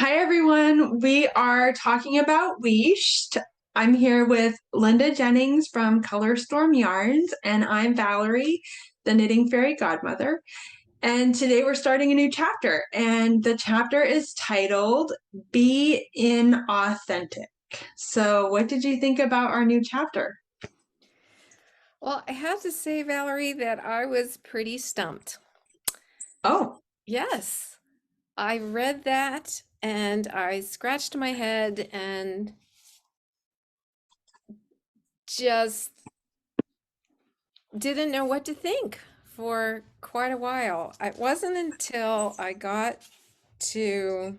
Hi, everyone. We are talking about Wheesht. I'm here with Linda Jennings from Color Storm Yarns, and I'm Valerie, the Knitting Fairy Godmother. And today we're starting a new chapter, and the chapter is titled Be Inauthentic. So, what did you think about our new chapter? Well, I have to say, Valerie, that I was pretty stumped. Oh, Yes, I read that and I scratched my head and just didn't know what to think for quite a while. It wasn't until I got to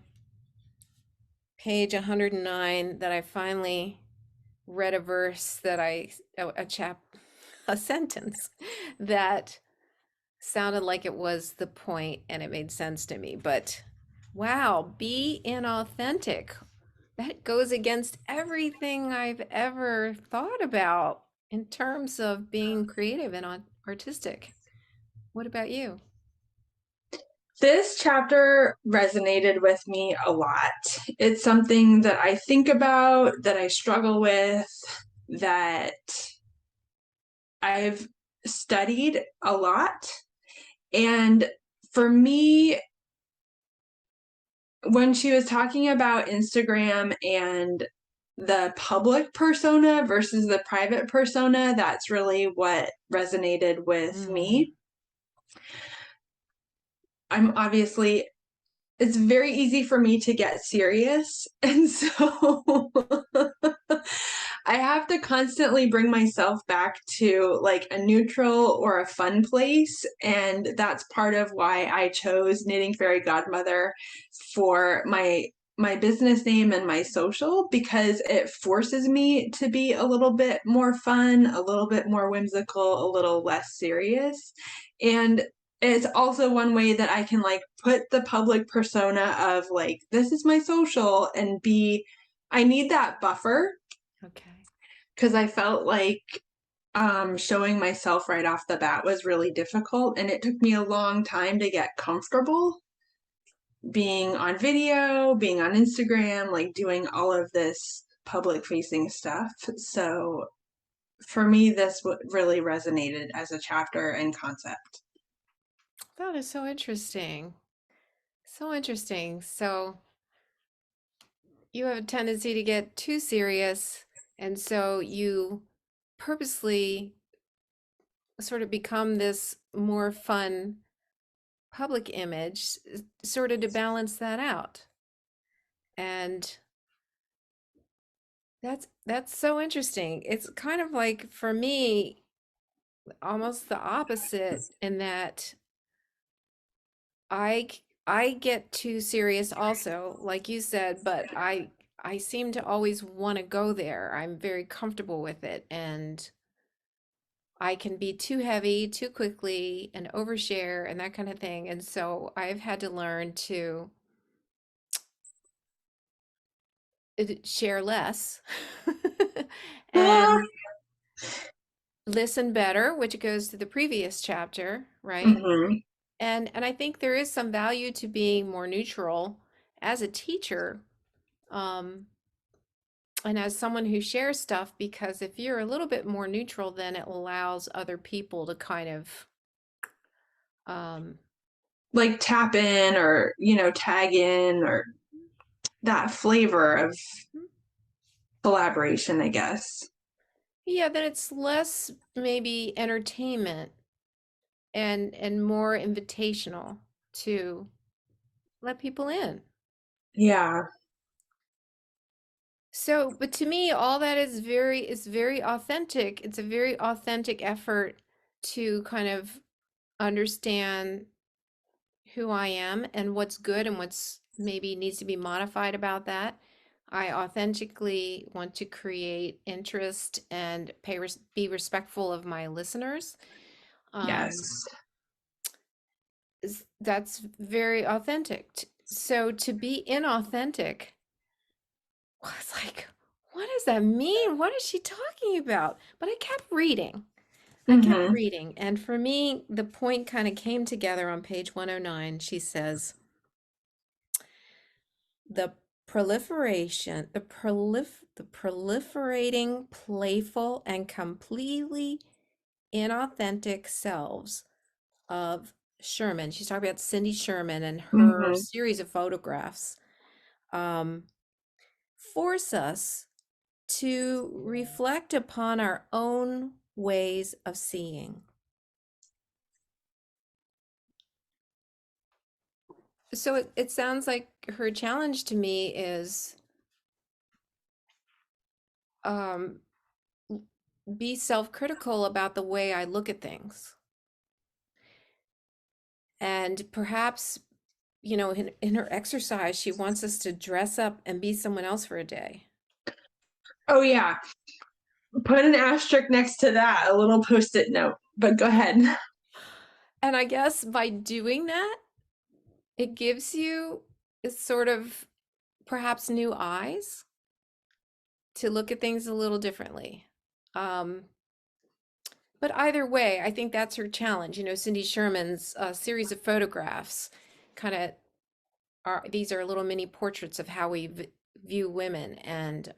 page 109 that I finally read a verse that a sentence that sounded like it was the point and it made sense to me. But wow, be inauthentic. That goes against everything I've ever thought about in terms of being creative and artistic. What about you? this chapter resonated with me a lot. It's something that I think about, that I struggle with, that I've studied a lot. And for me, when she was talking about Instagram and the public persona versus the private persona, that's really what resonated with Mm. me. I'm obviously it's very easy for me to get serious. And so I have to constantly bring myself back to like a neutral or a fun place. And that's part of why I chose Knitting Fairy Godmother for my business name and my social, because it forces me to be a little bit more fun, a little bit more whimsical, a little less serious. And it's also one way that I can like put the public persona of like, this is my social, and I need that buffer Okay. because I felt like showing myself right off the bat was really difficult. And it took me a long time to get comfortable being on video, being on Instagram, like doing all of this public facing stuff. So for me, this really resonated as a chapter and concept. That is so interesting. So interesting. So you have a tendency to get too serious, and so you purposely sort of become this more fun public image, sort of to balance that out. And that's so interesting. It's kind of like for me, almost the opposite in that I get too serious also, like you said, but I seem to always want to go there. I'm very comfortable with it, and I can be too heavy too quickly and overshare and that kind of thing. And so I've had to learn to share less Ah, and listen better, which goes to the previous chapter, right? mhm. And I think there is some value to being more neutral as a teacher, um, and as someone who shares stuff, because if you're a little bit more neutral, then it allows other people to kind of um, Like tap in or, tag in, or that flavor of collaboration, I guess. yeah, then it's less maybe entertainment and more invitational to let people in. Yeah. So, but to me, all that is very authentic. It's a very authentic effort to kind of understand who I am and what's good and what's maybe needs to be modified about that. I authentically want to create interest and be respectful of my listeners. Um, Yes. that's very authentic. So to be inauthentic, I was like, what does that mean? What is she talking about? But I kept reading. I kept Mm-hmm. reading. And for me, the point kind of came together on page 109. She says, the the proliferating, playful, and completely inauthentic selves of Sherman. She's talking about Cindy Sherman and her Mm-hmm. series of photographs. Um, force us to reflect upon our own ways of seeing. So it sounds like her challenge to me is um, be self-critical about the way I look at things. And perhaps, in her exercise, she wants us to dress up and be someone else for a day. Oh, yeah. Put an asterisk next to that, a little post-it note, but go ahead. And I guess by doing that, it gives you a sort of perhaps new eyes to look at things a little differently. Um, but either way, I think that's her challenge. Cindy Sherman's series of photographs kind of these are little mini portraits of how we view women, and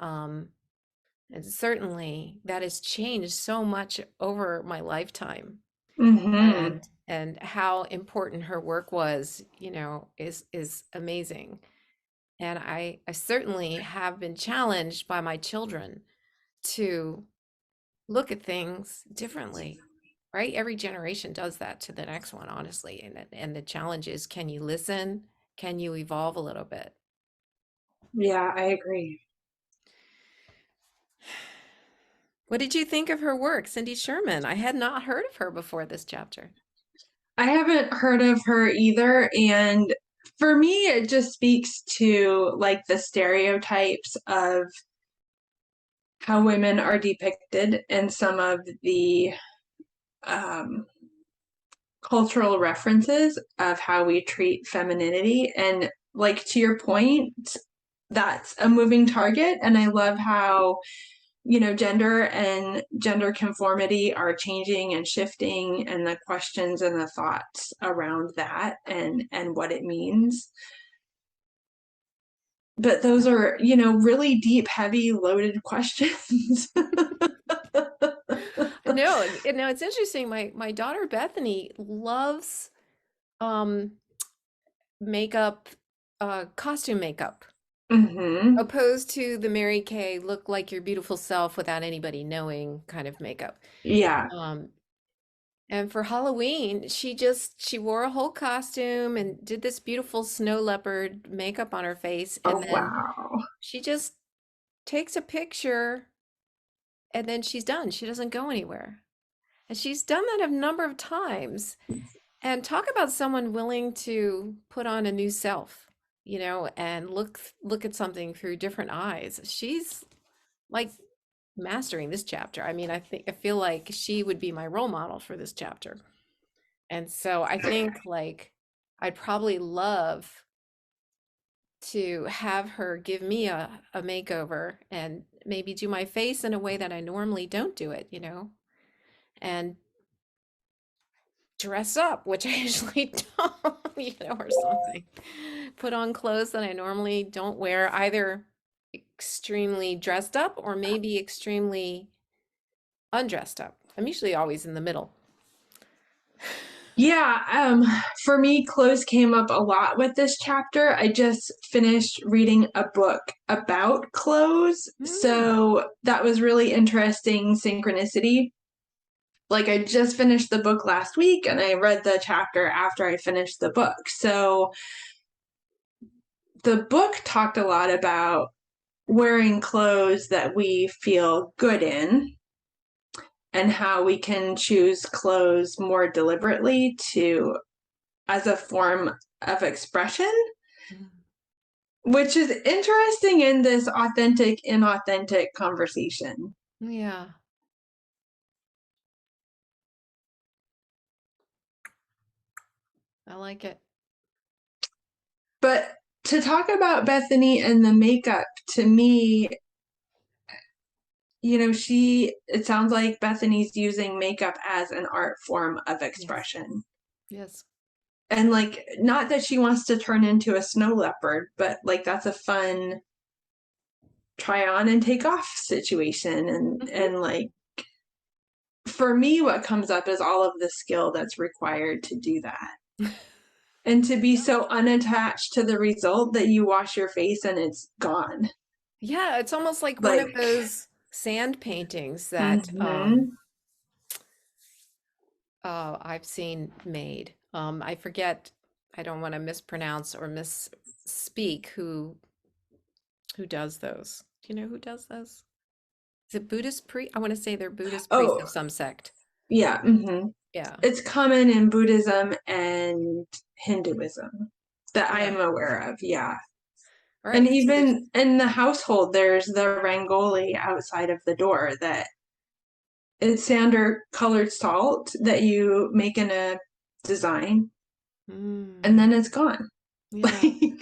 certainly that has changed so much over my lifetime. Mm-hmm. And how important her work was, is amazing. And I certainly have been challenged by my children to look at things differently, right? Every generation does that to the next one, honestly. And the challenge is, can you listen? Can you evolve a little bit? Yeah, I agree. What did you think of her work, Cindy Sherman? I had not heard of her before this chapter. I haven't heard of her either, and for me, it just speaks to like the stereotypes of how women are depicted and some of the um, cultural references of how we treat femininity. And like to your point, that's a moving target. And I love how, gender and gender conformity are changing and shifting, and the questions and the thoughts around that and what it means. But those are, really deep, heavy, loaded questions. No, it's interesting. My daughter Bethany loves um makeup, costume makeup, Mm-hmm. opposed to the Mary Kay look like your beautiful self without anybody knowing kind of makeup. Yeah. Um, and for Halloween, she wore a whole costume and did this beautiful snow leopard makeup on her face, and Oh, then wow. she just takes a picture and then she's done. She doesn't go anywhere. And she's done that a number of times. And talk about someone willing to put on a new self, and look at something through different eyes. She's like mastering this chapter. I mean, I feel like she would be my role model for this chapter. And so I think like I'd probably love to have her give me a makeover and maybe do my face in a way that I normally don't do it, and dress up, which I usually don't, or something. Put on clothes that I normally don't wear, either extremely dressed up or maybe extremely undressed up. I'm usually always in the middle. Yeah, for me, clothes came up a lot with this chapter. I just finished reading a book about clothes, Mm, so that was really interesting synchronicity. Like, I just finished the book last week and I read the chapter after I finished the book. So, the book talked a lot about wearing clothes that we feel good in and how we can choose clothes more deliberately to as a form of expression, mm. which is interesting in this authentic inauthentic conversation. Yeah, I like it. But to talk about Bethany and the makeup, to me, it sounds like Bethany's using makeup as an art form of Yes. expression. Yes. And like, not that she wants to turn into a snow leopard, but like that's a fun try on and take off situation. Hmm. And like, for me, what comes up is all of the skill that's required to do that. And to be so unattached to the result that you wash your face and it's gone. Yeah, it's almost like one of Like, those sand paintings that mhm. I've seen made. I forget, I don't want to mispronounce or misspeak who does those. Do you know who does those? Is it Buddhist priest? I want to say they're Buddhist priests Oh, of some sect. yeah. Yeah. It's common in Buddhism and Hinduism that I Yeah. am aware of. Yeah. All And right. So there's, even in the household, there's the Rangoli outside of the door that it's sand or colored salt that you make in a design and mm, then it's gone. yeah. Like,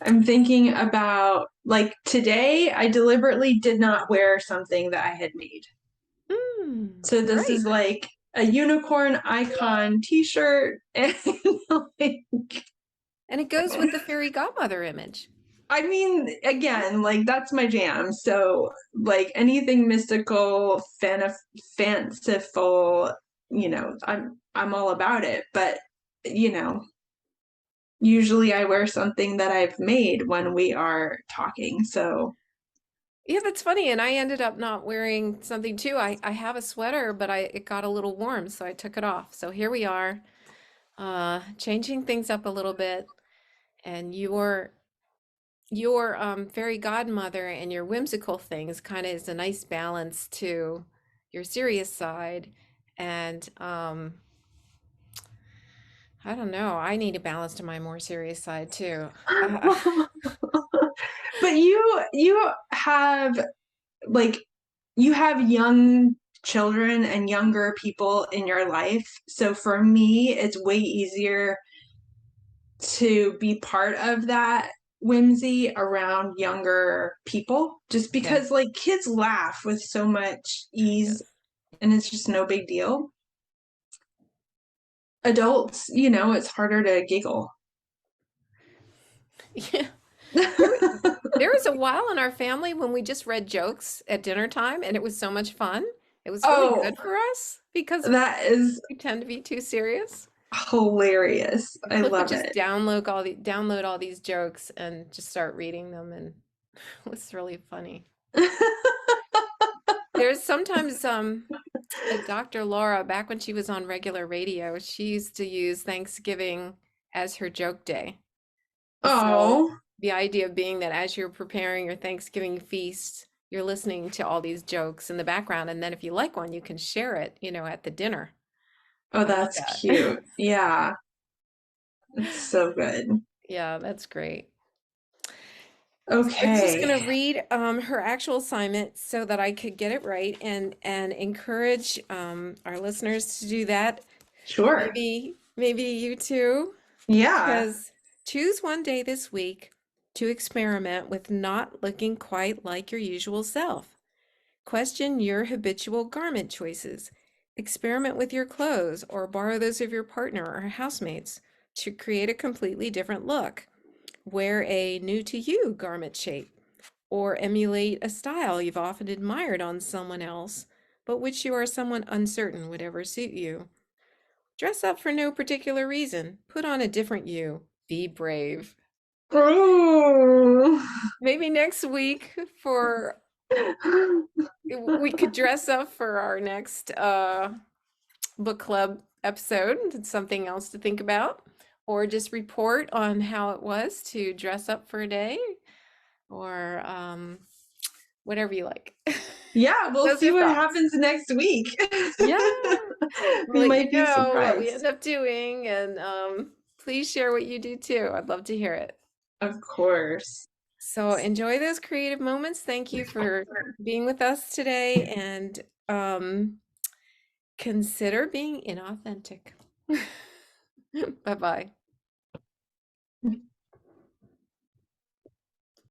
I'm thinking about like today, I deliberately did not wear something that I had made. So this Great. is like a unicorn icon t-shirt and like, And it goes with the fairy godmother image. I mean, again, like that's my jam. So like anything mystical, fanciful, I'm all about it. But you know, usually I wear something that I've made when we are talking. So Yeah, that's funny. And I ended up not wearing something too. I have a sweater, but it got a little warm, so I took it off. So here we are, changing things up a little bit. And your fairy godmother and your whimsical things kind of is a nice balance to your serious side. And I don't know, I need a balance to my more serious side too. Uh, but you have like you have young children and younger people in your life. So for me, it's way easier to be part of that whimsy around younger people just yeah, because like kids laugh with so much ease yes. and it's just no big deal. Adults, it's harder to giggle. Yeah. There, wa- there was a while in our family when we just read jokes at dinner time, and it was so much fun. It was really Oh, good for us because that is we tend to be too serious. hilarious. I Cliff would love just it. download all these jokes and just start reading them, and it was really funny. There's sometimes Dr. Laura, back when she was on regular radio, she used to use Thanksgiving as her joke day. So Oh, the idea being that as you're preparing your Thanksgiving feast, you're listening to all these jokes in the background, and then if you like one, you can share it, at the dinner. oh, I love that's that. cute. Yeah, it's so good. Yeah, that's great. So I was just Okay, going to read her actual assignment so that I could get it right, and encourage our listeners to do that. sure. Maybe you too, Yeah. because choose one day this week to experiment with not looking quite like your usual self. Question your habitual garment choices. Experiment with your clothes or borrow those of your partner or housemates to create a completely different look. Wear a new to you garment shape or emulate a style you've often admired on someone else, but which you are somewhat uncertain would ever suit you. Dress up for no particular reason. Put on a different you. Be brave. Ooh. Maybe next week for we could dress up for our next book club episode. It's something else to think about. Or just report on how it was to dress up for a day or whatever you like. Yeah, we'll Those see are what thoughts. happens next week. Yeah. I'll We let you might be know what we surprised. end up doing, and please share what you do too. I'd love to hear it. Of course. So enjoy those creative moments. Thank you for being with us today, and consider being inauthentic. Bye bye.